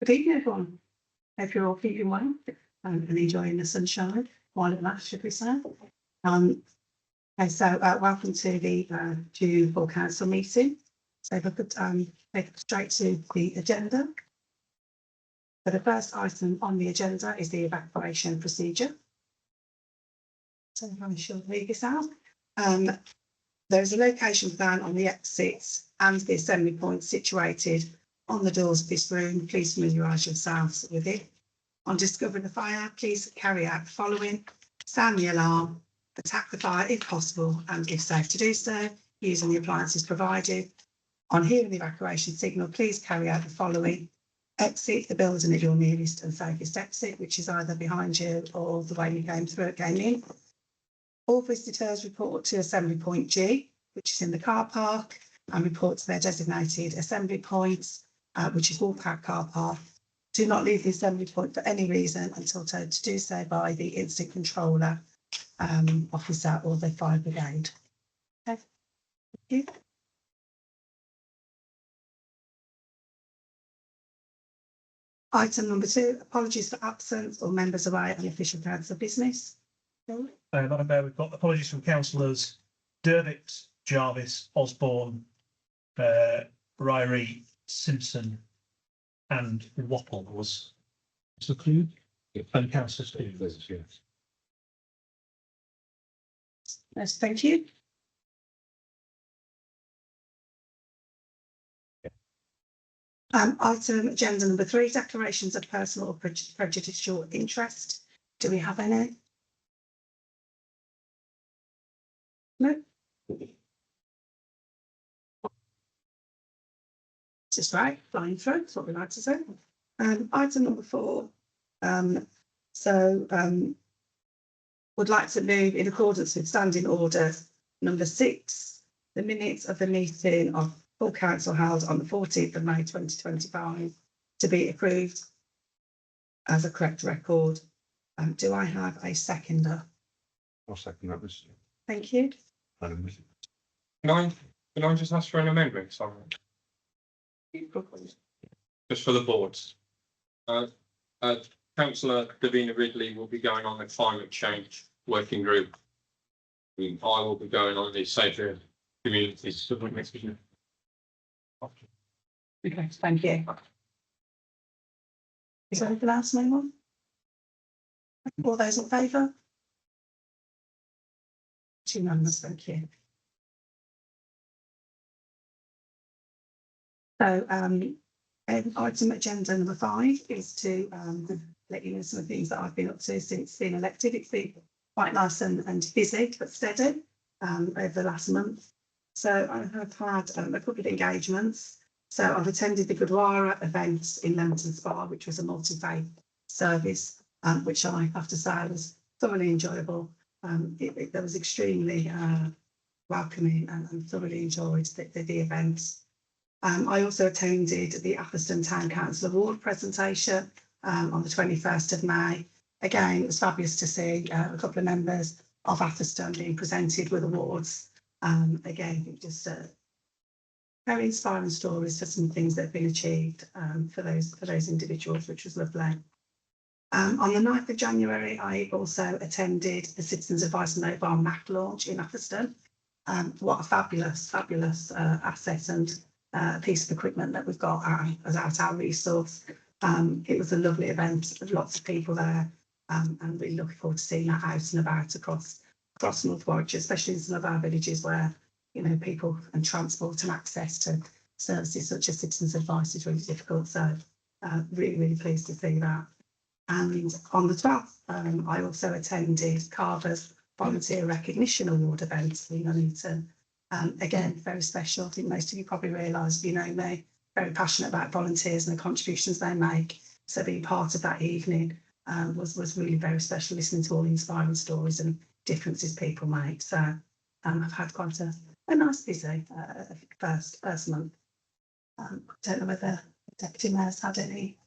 Good evening, everyone. Hope you're all keeping well and enjoying the sunshine while it lasts, should we say. Welcome to the June Full Council meeting. So if I could take it straight to the agenda. So the first item on the agenda is the evacuation procedure. So I shall read this out. There is a location plan on the exits and the assembly point situated on the doors of this room. Please familiarise yourselves with it. On discovering a fire, please carry out the following: sound the alarm, attack the fire if possible, and if safe to do so, using the appliances provided. On hearing the evacuation signal, please carry out the following: exit the building at your nearest and safest exit, which is either behind you or the way you came in. All visitors report to assembly point G, which is in the car park, and report to their designated assembly points, which is Woolpack car park. Do not leave the assembly point for any reason until told to do so by the instant controller officer or the fire brigade. Okay. Thank you. Item number 2, apologies for absence or members away on official council business. Madam Mayor, we've got apologies from councillors Dervitt, Jarvis, Osborne, Ryrie, Simpson and Wapples. So Clue? And councillor Clue. Yes. Yes, thank you. Item agenda number 3, declarations of personal or prejudicial interest. Do we have any? No. Just right, flying through, that's what we like to say. Item number 4. Would like to move in accordance with standing order number 6, the minutes of the meeting of full council held on the 14th of May 2025 to be approved as a correct record. Do I have a seconder? I'll second that, Mr. Thank you. Madam. Can I just ask for an amendment? Sorry. Just for the boards. Councillor Davina Ridley will be going on the climate change working group. I will be going on the safer communities. Okay, thank you. Is there anything else, anyone? All those in favour? 2 members, thank you. So, item agenda number 5 is to let you know some of the things that I've been up to since being elected. It's been quite nice and busy but steady over the last month. So I have had a couple of engagements. So I've attended the Gurdwara event in Leamington Spa, which was a multi-faith service, which I have to say was thoroughly enjoyable. That was extremely welcoming and thoroughly enjoyed the event. I also attended the Atherstone Town Council Award presentation on the 21st of May. Again, it was fabulous to see a couple of members of Atherstone being presented with awards. Again, just very inspiring stories for some things that have been achieved for those individuals, which was lovely. On the 9th of January, I also attended the Citizens Advice Mobile Mac launch in Atherstone. What a fabulous asset and piece of equipment that we've got at our resource. It was a lovely event, lots of people there, and really looking forward to seeing that out and about across North Warwickshire, especially in some of our villages where, you know, people and transport and access to services such as citizens' advice is really difficult. So really pleased to see that. And on the 12th, I also attended Carver's Volunteer Recognition Award event in Nuneaton. Again, very special. I think most of you probably realise, you know me, very passionate about volunteers and the contributions they make. So being part of that evening was really very special, listening to all the inspiring stories and differences people make. So I've had quite a nice busy first month. I don't know whether the Deputy Mayor's had any.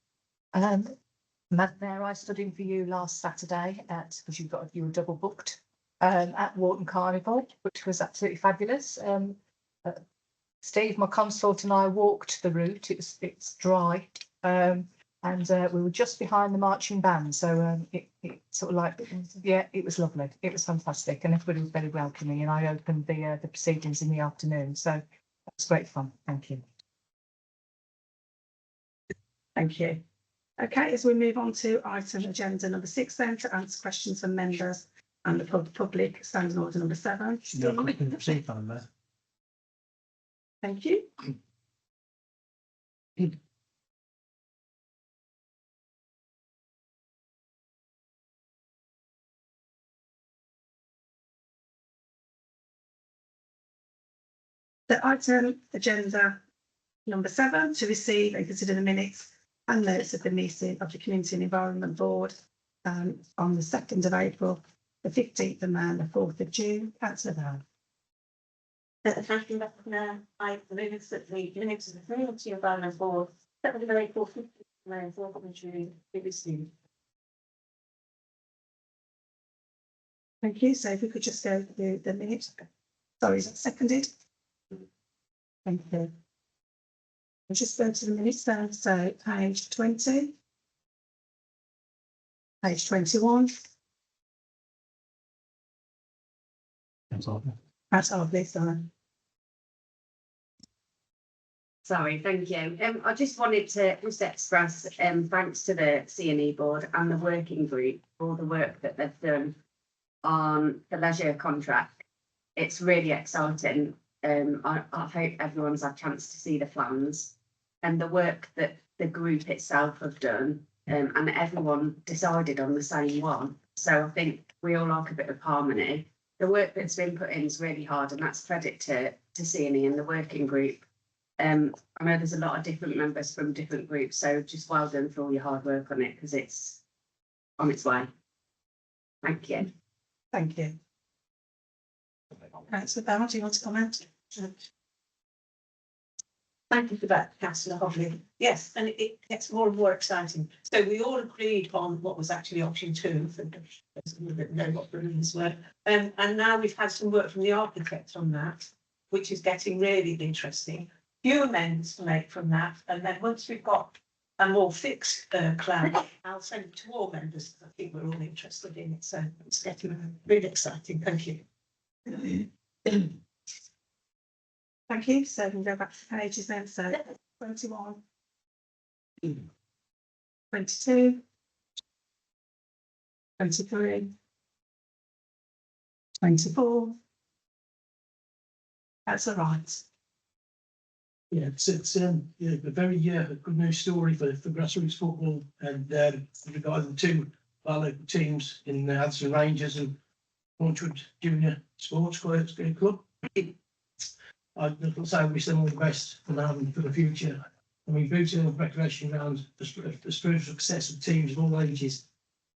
Madam Mayor, I stood in for you last Saturday because you were double booked at Wharton Carnival, which was absolutely fabulous. Steve, my consort, and I walked the route. It's dry, and we were just behind the marching band. So it sort of like, yeah, it was lovely. It was fantastic, and everybody was very welcoming. And I opened the proceedings in the afternoon, so that was great fun. Thank you. Thank you. Okay, as we move on to item agenda number 6, then to answer questions from members and the public, standing order number 7. No, I can proceed, Madam Mayor. Thank you. The item agenda number 7, to receive and consider the minutes and notes of the meeting of the Community and Environment Board on the 2nd of April, the 15th of May and the 4th of June. Councillor Brown. Thank you, Mayor. I move that the minutes of the Community Environment Board, 7th of April, 15th of May and 4th of June be received. Thank you. So if we could just go through the minutes. Sorry, is that seconded? Thank you. We'll just go to the minutes then. So page 20. Page 21. That's our list, sorry. Sorry, thank you. I just wanted to just express thanks to the C&E board and the working group for all the work that they've done on the leisure contract. It's really exciting. I hope everyone's had a chance to see the plans and the work that the group itself have done, and everyone decided on the same one. So I think we all like a bit of harmony. The work that's been put in is really hard, and that's credit to C&E and the working group. I know there's a lot of different members from different groups, so just well done for all your hard work on it, because it's on its way. Thank you. Thank you. Councillor Bell, do you want to comment? Thank you for that, Councillor Hobley. Yes, and it gets more and more exciting. So we all agreed on what was actually option 2 for those that know what the rules were. And now we've had some work from the architect on that, which is getting really interesting. Few amendments to make from that, and then once we've got a more fixed plan, I'll send it to all members, because I think we're all interested in it. So it's getting really exciting. Thank you. Thank you. So we can go back to the pages then. So 21, 22, 23, 24. That's all right. Yeah, it's a very good news story for grassroots football, and regarding the 2 of our local teams in Addison Rangers and Launchwood Junior Sports Club. I'd say I wish them all the best for now and for the future. I mean, Boots Hill Recreation Ground, the spiritual success of teams of all ages,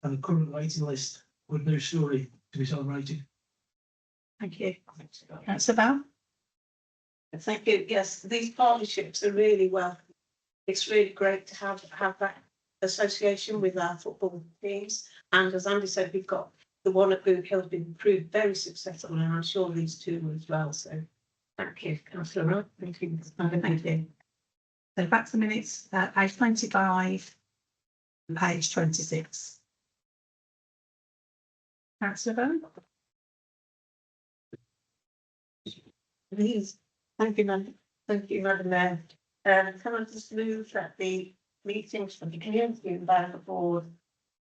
and the current waiting list. Good news story to be celebrated. Thank you. Councillor Bell. Thank you. Yes, these partnerships are really welcome. It's really great to have that association with our football teams. And as Andy said, we've got the one at Boot Hill been proved very successful, and I'm sure these 2 will as well. So thank you, Councillor Rudd. Thank you. Thank you. So back to the minutes, page 25 and page 26. Councillor Bell. Please. Thank you, Madam. Thank you, Madam Mayor. Can I just move that the meetings for the Community Environment Board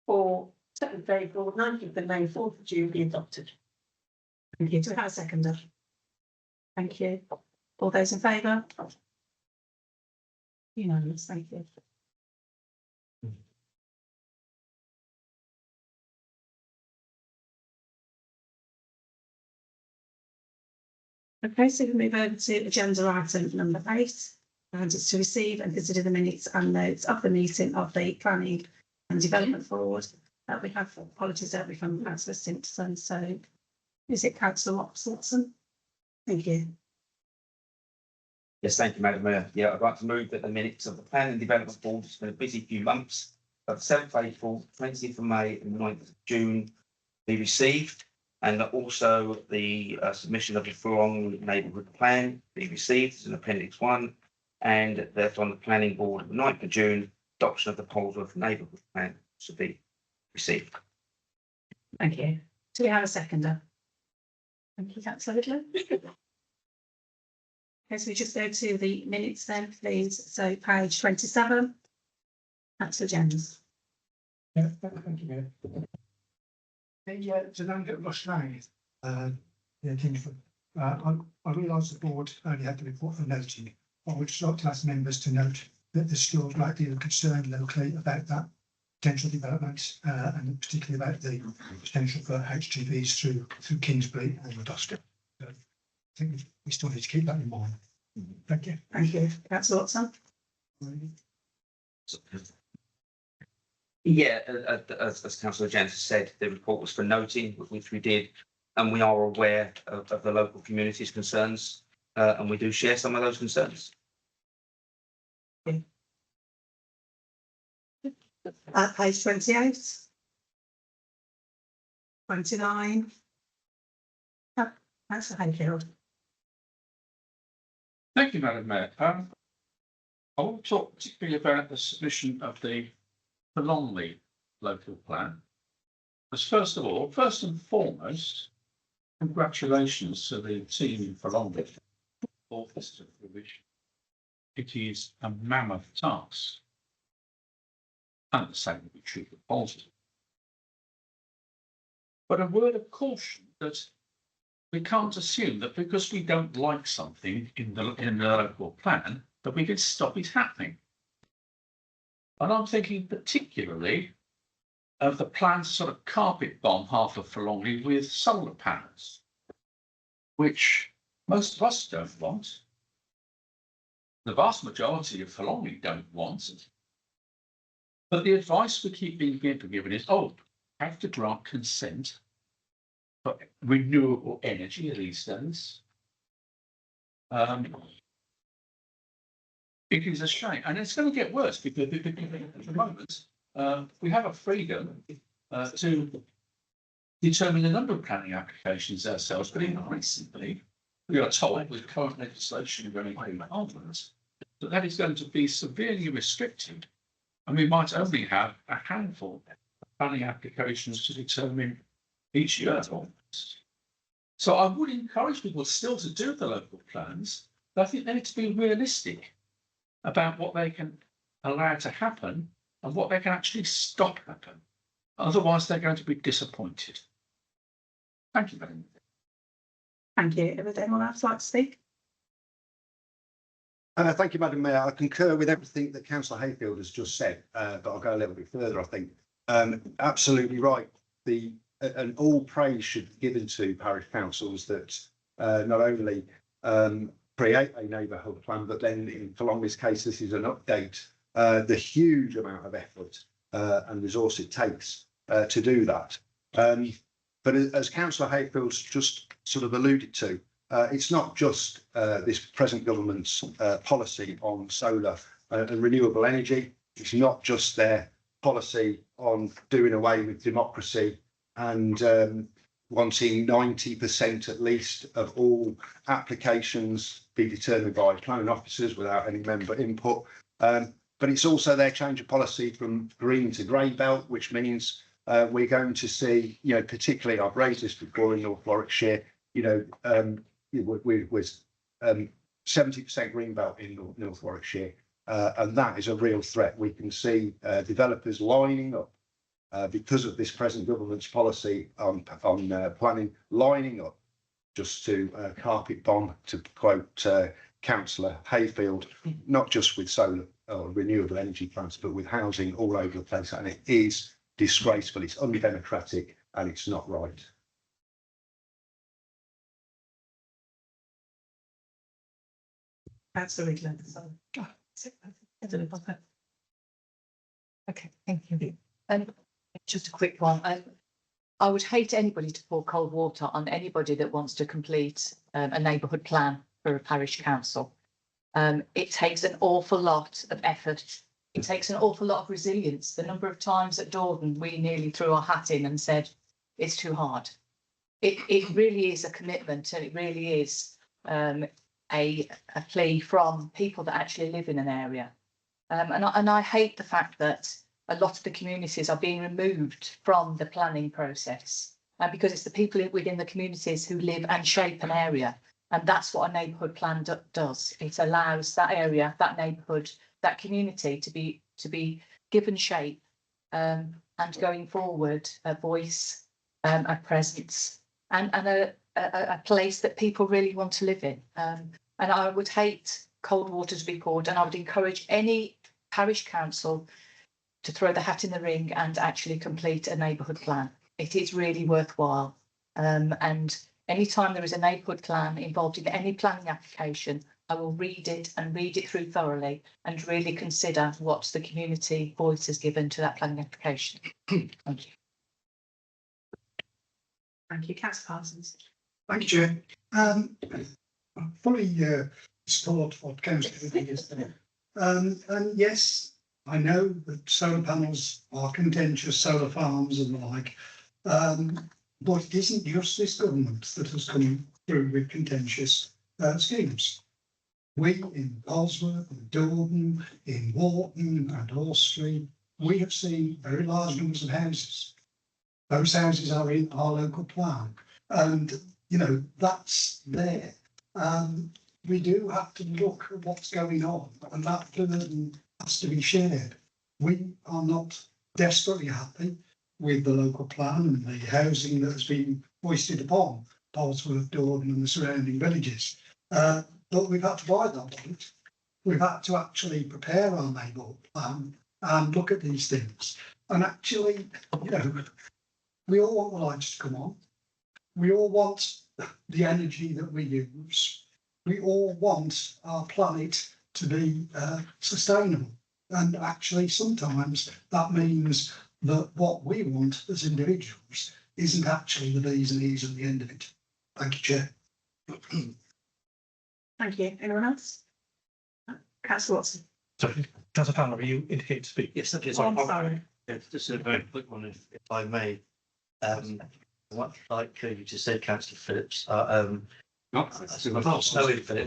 for 7th of April, 19th of May, 4th of June be adopted? Thank you. Do we have a seconder? Thank you. All those in favour? Unanimous. Thank you. Okay, so we move over to agenda item number 8, and it's to receive and consider the minutes and notes of the meeting of the Planning and Development Board. We have apologies there from Councillor Simpson. So is it Councillor Watson? Thank you. Yes, thank you, Madam Mayor. Yeah, I'd like to move that the minutes of the Planning and Development Board, it's been a busy few months, of 7th of April, 20th of May and 9th of June be received, and that also the submission of the Furong Neighbourhood Plan be received as an Appendix 1, and that on the Planning Board of the 9th of June, adoption of the Polesworth neighbourhood plan to be received. Thank you. Do we have a seconder? Thank you, councillor Whitlam. Okay, so we just go to the minutes then, please. So page 27. Councillor Jens. Yeah, thank you, Mayor. To land at Rush Lane, yeah, Kingsford. I realise the board only had the report for noting. I would just like to ask members to note that there's still a great deal of concern locally about that potential development, and particularly about the potential for HGVs through Kingsbury and Gloucester. So I think we still need to keep that in mind. Thank you. Thank you. Councillor Watson. Yeah, as Councillor Jens has said, the report was for noting, which we did, and we are aware of the local community's concerns, and we do share some of those concerns. Page 28. 29. Councillor Hayfield. Thank you, Madam Mayor. I want to talk particularly about the submission of the Forlongley local plan. As first and foremost, congratulations to the team in Forlongley for this, which it is a mammoth task. And the same would be true for Polesworth. But a word of caution that we can't assume that because we don't like something in the local plan, that we can stop it happening. And I'm thinking particularly of the plan to sort of carpet bomb half of Forlongley with solar panels, which most of us don't want. The vast majority of Forlongley don't want. But the advice we keep being given is, oh, have to grant consent for renewable energy these days. It is a shame, and it's going to get worse because at the moment we have a freedom to determine the number of planning applications ourselves, but increasingly we are told with current legislation going through Parliament that is going to be severely restricted, and we might only have a handful of planning applications to determine each year. So I would encourage people still to do the local plans, but I think they need to be realistic about what they can allow to happen and what they can actually stop happen. Otherwise, they're going to be disappointed. Thank you very much. Thank you. Would anyone else like to speak? Thank you, Madam Mayor. I concur with everything that Councillor Hayfield has just said, but I'll go a little bit further, I think. Absolutely right. And all praise should be given to parish councils that not only create a neighbourhood plan, but then in Forlongley's case, this is an update. The huge amount of effort and resource it takes to do that. But as Councillor Hayfield's just sort of alluded to, it's not just this present government's policy on solar and renewable energy. It's not just their policy on doing away with democracy and wanting 90% at least of all applications be determined by planning officers without any member input. But it's also their change of policy from green to grey belt, which means we're going to see, you know, particularly I've raised this before in North Warwickshire, you know, with 70% green belt in North Warwickshire, and that is a real threat. We can see developers lining up because of this present government's policy on planning, lining up just to carpet bomb, to quote Councillor Hayfield, not just with solar or renewable energy plants, but with housing all over the place. And it is disgraceful, it's undemocratic, and it's not right. Absolutely. Okay, thank you. Just a quick one. I would hate anybody to pour cold water on anybody that wants to complete a neighbourhood plan for a parish council. It takes an awful lot of effort. It takes an awful lot of resilience. The number of times at Dordon we nearly threw our hat in and said it's too hard. It really is a commitment, and it really is a plea from people that actually live in an area. And I hate the fact that a lot of the communities are being removed from the planning process. And because it's the people within the communities who live and shape an area. And that's what a neighbourhood plan does. It allows that area, that neighbourhood, that community to be given shape, and going forward, a voice, a presence, and a place that people really want to live in. And I would hate cold water to be poured, and I would encourage any parish council to throw the hat in the ring and actually complete a neighbourhood plan. It is really worthwhile. And anytime there is a neighbourhood plan involved in any planning application, I will read it and read it through thoroughly and really consider what the community voice has given to that planning application. Thank you. Thank you, Councillor Parsons. Thank you, Chair. I fully support what Councillor did yesterday. And yes, I know that solar panels are contentious, solar farms and the like. But it isn't just this government that has come through with contentious schemes. We in Polesworth, in Dordon, in Wharton and Horsley, we have seen very large numbers of houses. Those houses are in our local plan, and you know that's there. We do have to look at what's going on, and that burden has to be shared. We are not desperately happy with the local plan and the housing that has been foisted upon Polesworth, Dordon and the surrounding villages. But we've had to bide that bullet. We've had to actually prepare our neighbourhood plan and look at these things. And actually, you know, we all want the lights to come on. We all want the energy that we use. We all want our planet to be sustainable. And actually, sometimes that means that what we want as individuals isn't actually the B's and E's at the end of it. Thank you, Chair. Thank you. Anyone else? Councillor Watson. Sorry, Councillor Fowler, are you indicated to speak? Yes, Oh, I'm sorry. just a very quick one, if I may. What, like you just said, Councillor Phillips, Philip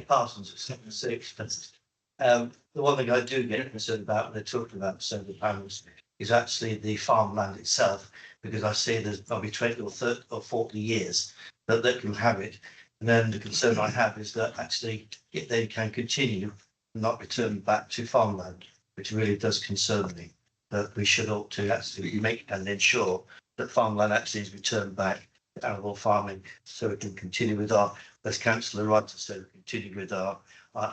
Parsons at 7-6. The one thing I do get concerned about when they're talking about solar panels is actually the farmland itself, because I see there's probably 20 or 30 or 40 years that they can have it. And then the concern I have is that actually it then can continue and not return back to farmland, which really does concern me. That we should ought to actually make and ensure that farmland actually is returned back to arable farming, so we can continue with our, as Councillor Wright said, continue with our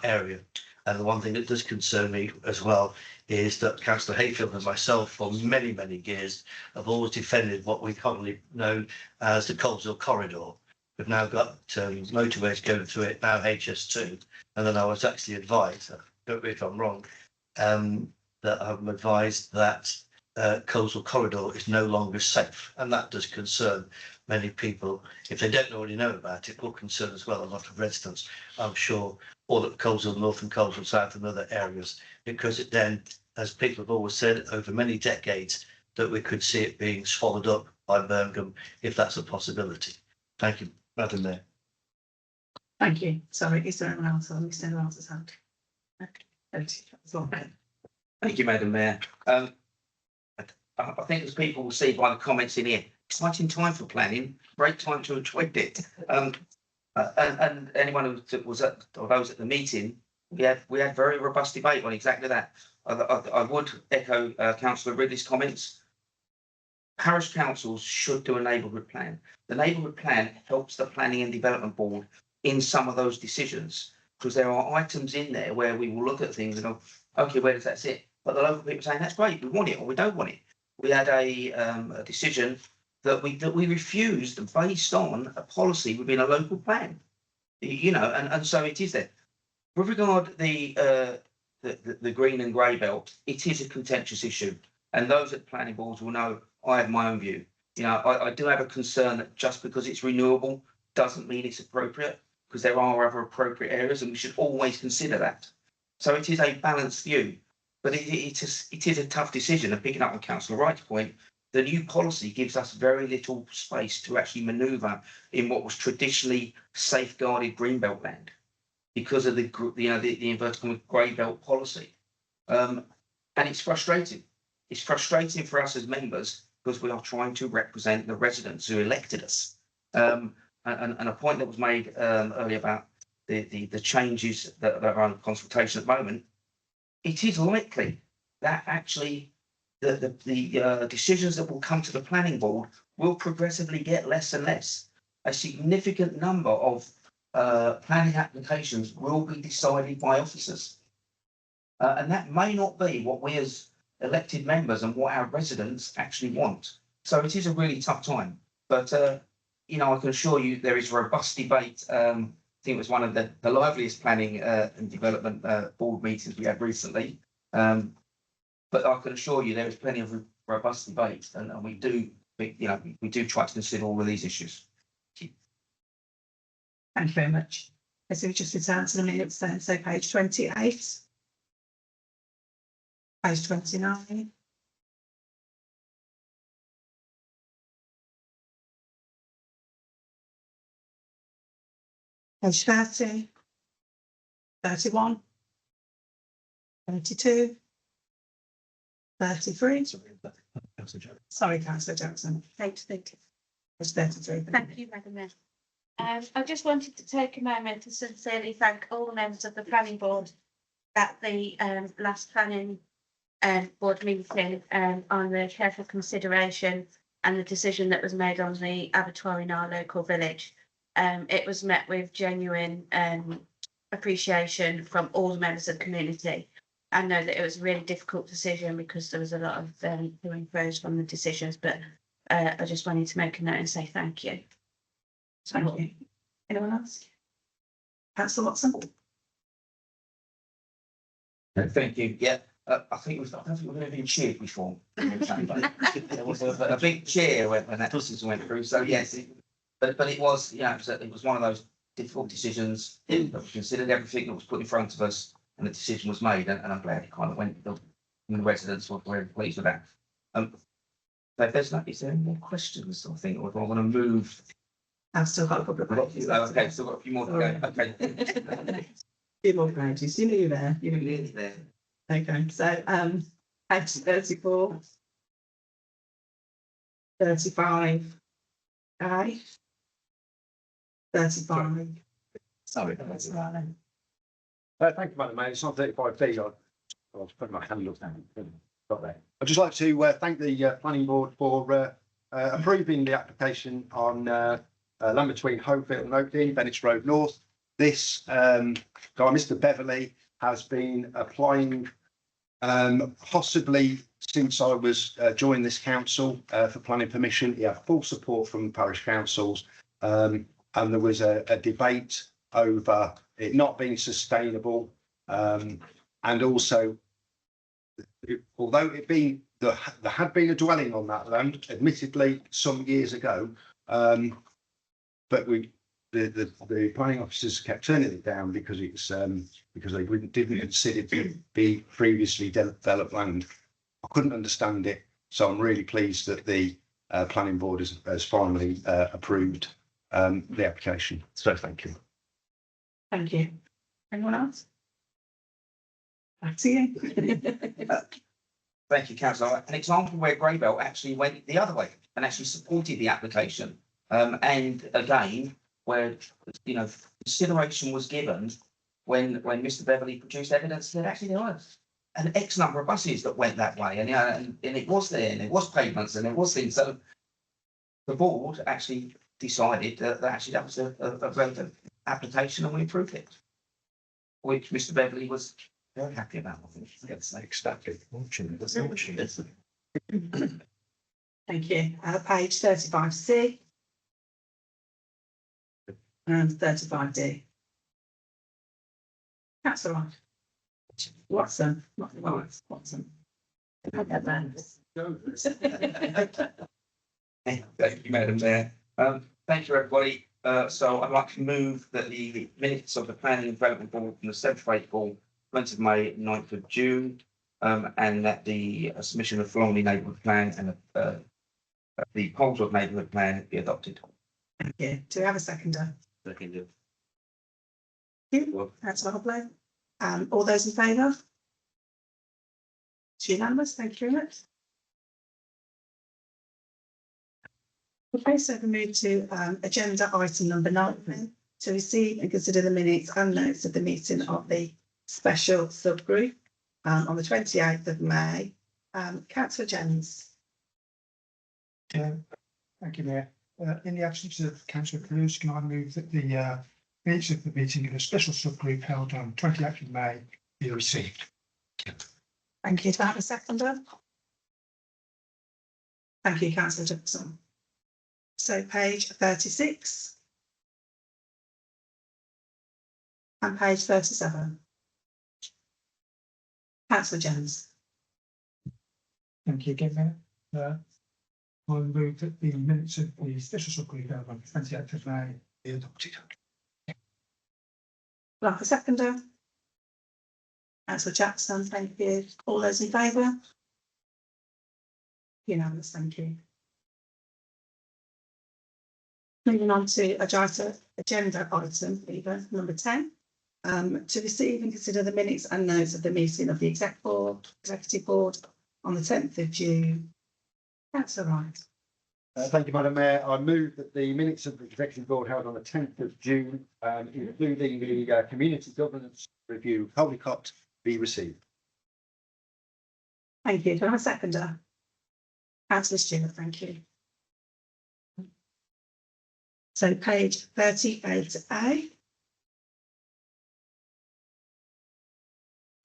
area. And the one thing that does concern me as well is that Councillor Hayfield and myself for many, many years have always defended what we commonly know as the Coleshill Corridor. We've now got motorways going through it, now HS2. And then I was actually advised, don't know if I'm wrong, that I'm advised that Coleshill Corridor is no longer safe. And that does concern many people. If they don't already know about it, will concern as well a lot of residents, I'm sure, all at Coleshill North and Coleshill South and other areas, because it then, as people have always said over many decades, that we could see it being swallowed up by Birmingham if that's a possibility. Thank you, Madam Mayor. Thank you. Sorry, is there anyone else? I'll extend anyone else's hand. Thank you, Madam Mayor. I think as people will see by the comments in here, exciting time for planning, great time to enjoy it. And anyone who was at, or those at the meeting, we had very robust debate on exactly that. I would echo Councillor Ridley's comments. Parish councils should do a neighbourhood plan. The neighbourhood plan helps the Planning and Development Board in some of those decisions, because there are items in there where we will look at things and go, okay, where does that sit? But the local people saying that's great, we want it or we don't want it. We had a decision that we refused based on a policy within a local plan, you know, and so it is there. With regard to the green and grey belt, it is a contentious issue, and those at planning boards will know I have my own view. You know, I do have a concern that just because it's renewable doesn't mean it's appropriate, because there are other appropriate areas, and we should always consider that. So it is a balanced view, but it is a tough decision. And picking up on Councillor Wright's point, the new policy gives us very little space to actually manoeuvre in what was traditionally safeguarded greenbelt land because of the inverted commas grey belt policy. And it's frustrating. It's frustrating for us as members because we are trying to represent the residents who elected us. And a point that was made earlier about the changes that are on consultation at the moment, it is likely that actually the decisions that will come to the planning board will progressively get less and less. A significant number of planning applications will be decided by officers. And that may not be what we as elected members and what our residents actually want. So it is a really tough time. But, you know, I can assure you there is robust debate. I think it was one of the liveliest planning and development board meetings we had recently. But I can assure you there is plenty of robust debate, and we do, you know, we do try to consider all of these issues. Thank you very much. So we just return to the minutes then, so page 28. Page 29. Page 30. 31. 32. 33. Sorry, Councillor Jackson. Thank you. Page 33. Thank you, Madam Mayor. I just wanted to take a moment to sincerely thank all the members of the planning board at the last planning board meeting on the careful consideration and the decision that was made on the abattoir in our local village. It was met with genuine appreciation from all the members of the community. I know that it was a really difficult decision because there was a lot of to and fro's from the decisions, but I just wanted to make a note and say thank you. Thank you. Anyone else? Councillor Watson? Thank you. Yeah, I think it was, I don't think we've ever been cheered before. There was a big cheer when that decision went through. So yes, but it was, you know, it was one of those difficult decisions that we considered everything that was put in front of us, and the decision was made, and I'm glad it kind of went. The residents were very pleased with that. So if there's no, is there any more questions? I think, or do I want to move? I've still got a couple of pages. Okay, still got a few more to go. Okay. Few more pages. You knew there. You knew Nearly there. Okay, so page 34. 35. A. 35. Sorry, that's right. Thank you, Madam Mayor. It's not 35B. I was putting my hand up down. Got there. I'd just like to thank the planning board for approving the application on land between Hopefield and Oakley, Bennetts Road North. This guy, Mr. Beverley, has been applying possibly since I was joined this council for planning permission. He had full support from parish councils, and there was a debate over it not being sustainable, and also, although it being there had been a dwelling on that land, admittedly some years ago, but the planning officers kept turning it down because it's because they didn't consider it to be previously developed land. I couldn't understand it, so I'm really pleased that the planning board has finally approved the application. So thank you. Thank you. Anyone else? Back to you. Thank you, Councillor. An example where Greybelt actually went the other way and actually supported the application. And again, where, you know, consideration was given when Mr. Beverley produced evidence that actually there was an X number of buses that went that way, and you know, and it was there, and it was pavements, and it was things. So the board actually decided that actually that was a relevant application, and we approved it, which Mr. Beverley was very happy about. I think that's ecstatic. Thank you. Page 35C. And 35D. That's all right. Watson, not Watson. Thank you, Madam Mayor. Thank you, everybody. So I'd like to move that the minutes of the Planning and Development Board from the 7th of April, 20th of May, 9th of June, and that the submission of Flongley Neighbourhood Plan and the Poleswood Neighbourhood Plan be adopted. Thank you. Do we have a seconder? Seconded. Thank you. Councillor Hoblo. All those in favour? It's unanimous, thank you very much. Okay, so we move to agenda item number 9, to receive and consider the minutes and notes of the meeting of the special subgroup on the 28th of May. Councillor Jennings. Thank you, Mayor. In the absence of Councillor Cruz, can I move that the minutes of the meeting of a special subgroup held on 28th of May be received? Thank you. Do I have a seconder? Thank you, Councillor Jackson. So page 36 and page 37. Councillor Jones. Thank you again, Mayor. I move that the minutes of the special subgroup held on 28th of May be adopted. Like a seconder. Councillor Jackson, thank you. All those in favour? Unanimous, thank you. Moving on to agenda item number 10. To receive and consider the minutes and notes of the meeting of the executive board on the 10th of June. That's all right. Thank you, Madam Mayor. I move that the minutes of the executive board held on the 10th of June, including the community governance review, Holycott, be received. Thank you. Do I have a seconder? Councillor Stewart, thank you. So page 38A.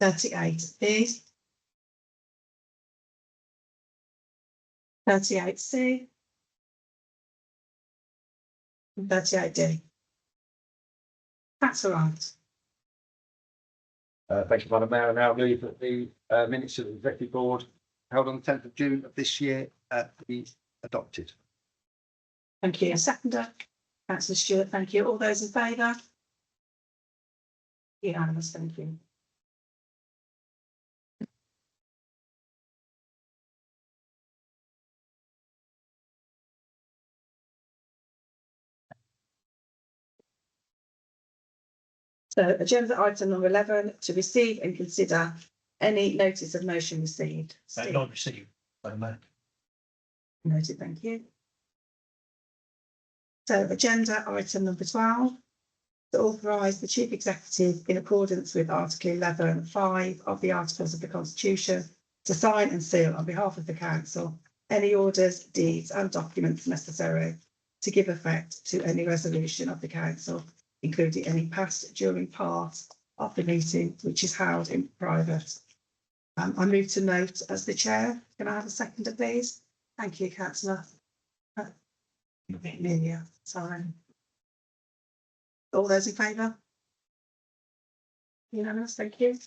38B. 38C. And 38D. That's all right. Thank you, Madam Mayor. I now move that the minutes of the executive board held on the 10th of June of this year be adopted. Thank you. A seconder. Councillor Stewart, thank you. All those in favour? Unanimous, thank you. So agenda item number 11, to receive and consider any notice of motion received. Steve? Not received, Madam Mayor. Noted, thank you. So agenda item number 12, to authorise the chief executive in accordance with article 11(5) of the articles of the constitution to sign and seal on behalf of the council any orders, deeds and documents necessary to give effect to any resolution of the council, including any passed during part of the meeting which is held in private. I move to note as the chair. Can I have a seconder, please? Thank you, councillor. Amelia, sorry. All those in favour? Unanimous, thank you.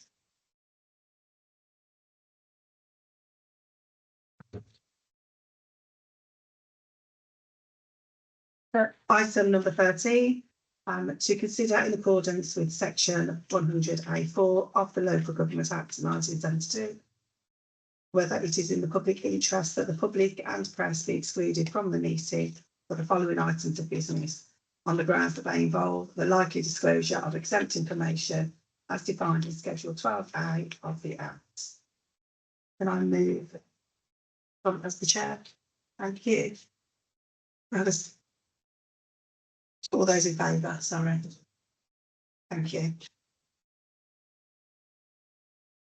Item number 13, to consider in accordance with section 100A4 of the Local Government Act 1972, whether it is in the public interest that the public and press be excluded from the meeting for the following items of business on the grounds that they involve the likely disclosure of exempt information as defined in Schedule 12A of the Act. Can I move on as the chair? Thank you. All those in favour, sorry. Thank you.